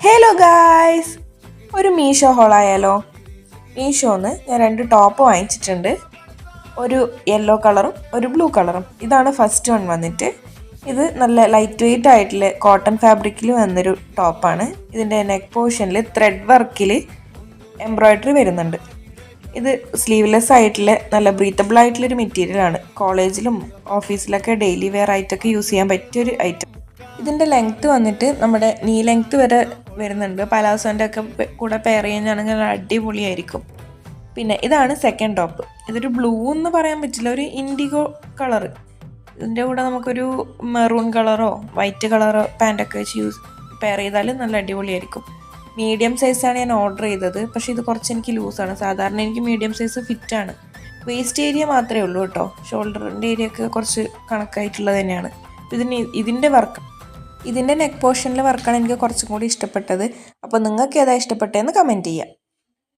Hello guys, ഒരു മീഷോ ഹോളായാലോ? മീഷോന്ന് ഞാൻ 2 top വാങ്ങിച്ചിട്ടുണ്ട്. ഒരു യെല്ലോ കളറും ഒരു ബ്ലൂ കളറും. ഇതാണ് ഫസ്റ്റ് വൺ വന്നിട്ട്. ഇത് നല്ല ലൈറ്റ് വെയ്റ്റ് ആയിട്ടുള്ള കോട്ടൺ ഫാബ്രിക്കിൽ വന്നൊരു ടോപ്പാണ്. ഇതിൻ്റെ നെക്ക് പോർഷനിൽ ത്രെഡ് വർക്കിൽ എംബ്രോയ്ഡറി വരുന്നുണ്ട്. ഇത് സ്ലീവ്ലെസ് ആയിട്ടുള്ള നല്ല ബ്രീത്തബിൾ ആയിട്ടുള്ളൊരു മെറ്റീരിയലാണ്. കോളേജിലും ഓഫീസിലൊക്കെ ഡെയിലി വെയർ ആയിട്ടൊക്കെ യൂസ് ചെയ്യാൻ പറ്റിയൊരു ഐറ്റം. ഇതിൻ്റെ ലെങ്ത്ത് വന്നിട്ട് നമ്മുടെ നീ ലെങ്ത്ത് വരെ വരുന്നുണ്ട്. പലാസോൻ്റെ ഒക്കെ കൂടെ പെയർ ചെയ്യുകയാണെങ്കിൽ അടിപൊളിയായിരിക്കും. പിന്നെ ഇതാണ് സെക്കൻഡ് ടോപ്പ്. ഇതൊരു ബ്ലൂ എന്ന് പറയാൻ പറ്റില്ല, ഒരു ഇൻഡിഗോ കളറ്. ഇതിൻ്റെ കൂടെ നമുക്കൊരു മെറൂൺ കളറോ വൈറ്റ് കളറോ പാൻറ്റൊക്കെ വെച്ച് പെയർ ചെയ്താൽ നല്ല അടിപൊളിയായിരിക്കും. മീഡിയം സൈസാണ് ഞാൻ ഓർഡർ ചെയ്തത്, പക്ഷേ ഇത് കുറച്ച് എനിക്ക് ലൂസാണ്. സാധാരണ എനിക്ക് മീഡിയം സൈസ് ഫിറ്റാണ്. വേസ്റ്റ് ഏരിയ മാത്രമേ ഉള്ളൂ കേട്ടോ. ഷോൾഡറിൻ്റെ ഏരിയ ഒക്കെ കുറച്ച് കണക്കായിട്ടുള്ളത് തന്നെയാണ്. ഇതിൻ്റെ നെക്ക് പോർഷനിലെ വർക്കാണ് എനിക്ക് കുറച്ചും കൂടി ഇഷ്ടപ്പെട്ടത്. അപ്പോൾ നിങ്ങൾക്ക് ഏതാ ഇഷ്ടപ്പെട്ടതെന്ന് കമൻറ്റ് ചെയ്യാം.